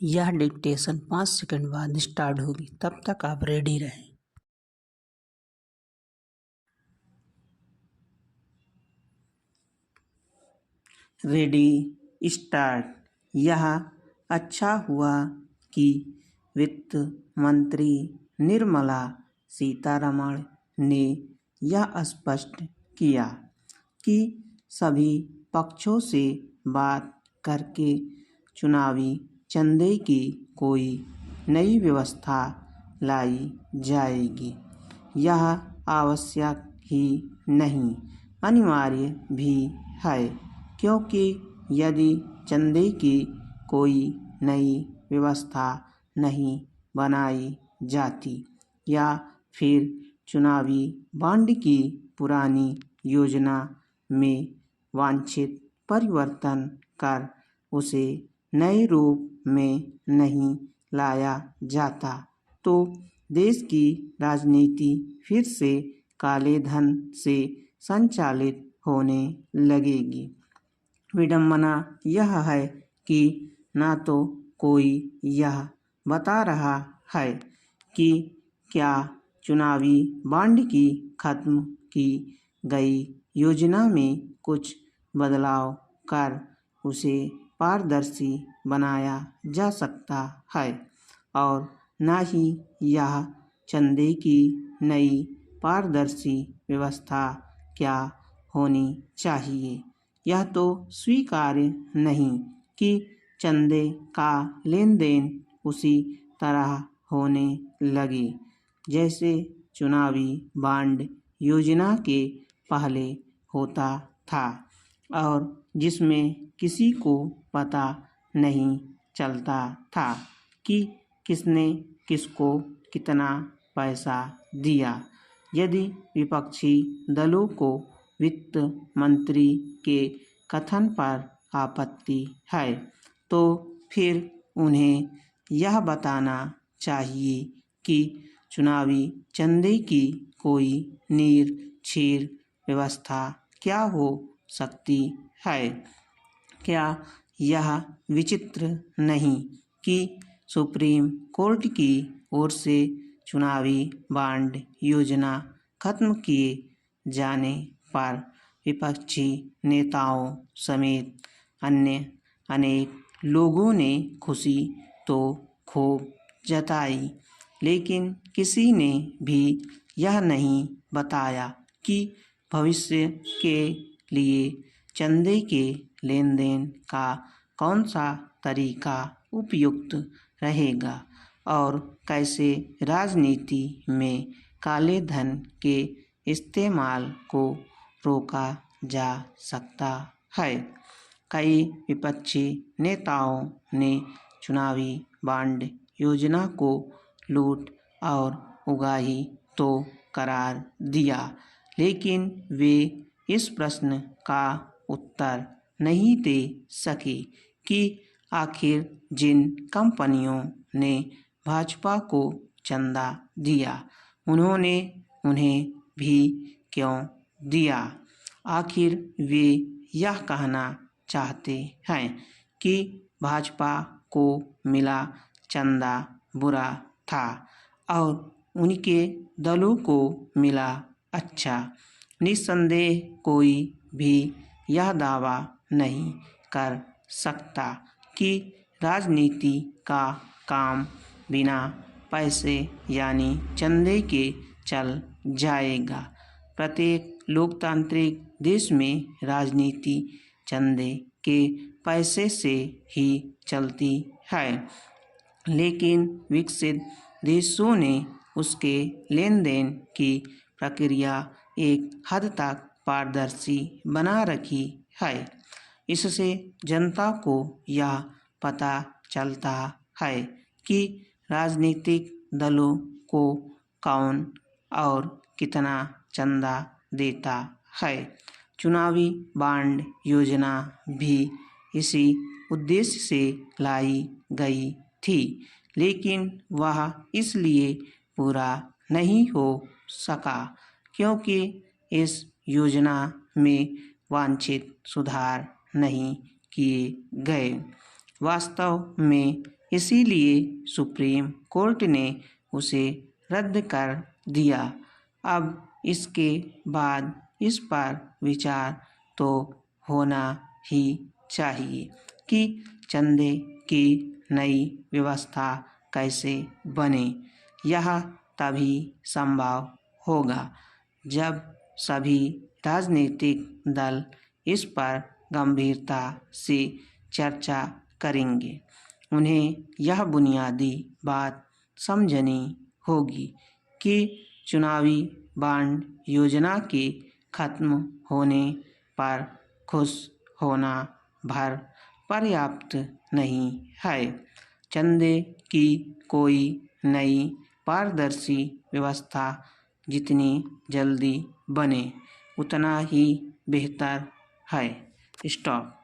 यह dictation 5 second बाद start होगी, तब तक आप रेडी रहें। Ready, start. यह अच्छा हुआ कि वित्त मंत्री निर्मला सीतारमण ने यह स्पष्ट किया कि सभी पक्षों से बात करके चुनावी चंदे की कोई नई व्यवस्था लाई जाएगी। यह आवश्यक ही नहीं, अनिवार्य भी है, क्योंकि यदि चंदे की कोई नई व्यवस्था नहीं बनाई जाती या फिर चुनावी बॉन्ड की पुरानी योजना में वांछित परिवर्तन कर उसे नए रूप में नहीं लाया जाता, तो देश की राजनीति फिर से काले धन से संचालित होने लगेगी। विडंबना यह है कि न तो कोई यह बता रहा है कि क्या चुनावी बॉन्ड की खत्म की गई योजना में कुछ बदलाव कर उसे पारदर्शी बनाया जा सकता है, और न ही यह चंदे की नई पारदर्शी व्यवस्था क्या होनी चाहिए। यह तो स्वीकार्य नहीं कि चंदे का लेन देन उसी तरह होने लगे जैसे चुनावी बॉन्ड योजना के पहले होता था, और जिसमें किसी को पता नहीं चलता था कि किसने किसको कितना पैसा दिया। यदि विपक्षी दलों को वित्त मंत्री के कथन पर आपत्ति है, तो फिर उन्हें यह बताना चाहिए कि चुनावी चंदे की कोई नीर छीर व्यवस्था क्या हो सकती है। क्या यह विचित्र नहीं कि सुप्रीम कोर्ट की ओर से चुनावी बॉन्ड योजना खत्म किए जाने पर विपक्षी नेताओं समेत अन्य अनेक लोगों ने खुशी तो खूब जताई, लेकिन किसी ने भी यह नहीं बताया कि भविष्य के लिए चंदे के लेन देन का कौन सा तरीका उपयुक्त रहेगा और कैसे राजनीति में काले धन के इस्तेमाल को रोका जा सकता है। कई विपक्षी नेताओं ने चुनावी बॉन्ड योजना को लूट और उगाही तो करार दिया, लेकिन वे इस प्रश्न का उत्तर नहीं दे सके कि आखिर जिन कंपनियों ने भाजपा को चंदा दिया, उन्होंने उन्हें भी क्यों दिया। आखिर वे यह कहना चाहते हैं कि भाजपा को मिला चंदा बुरा था और उनके दलों को मिला अच्छा। निस्संदेह कोई भी यह दावा नहीं कर सकता कि राजनीति का काम बिना पैसे यानी चंदे के चल जाएगा। प्रत्येक लोकतांत्रिक देश में राजनीति चंदे के पैसे से ही चलती है, लेकिन विकसित देशों ने उसके लेन देन की प्रक्रिया एक हद तक पारदर्शी बना रखी है। इससे जनता को यह पता चलता है कि राजनीतिक दलों को कौन और कितना चंदा देता है। चुनावी बॉन्ड योजना भी इसी उद्देश्य से लाई गई थी, लेकिन वह इसलिए पूरा नहीं हो सका क्योंकि इस योजना में वांछित सुधार नहीं किए गए। वास्तव में इसीलिए सुप्रीम कोर्ट ने उसे रद्द कर दिया। अब इसके बाद इस पर विचार तो होना ही चाहिए कि चंदे की नई व्यवस्था कैसे बने। यह तभी संभव होगा जब सभी राजनीतिक दल इस पर गंभीरता से चर्चा करेंगे। उन्हें यह बुनियादी बात समझनी होगी कि चुनावी बॉन्ड योजना के खत्म होने पर खुश होना भर पर्याप्त नहीं है। चंदे की कोई नई पारदर्शी व्यवस्था जितनी जल्दी बने उतना ही बेहतर है। स्टॉप।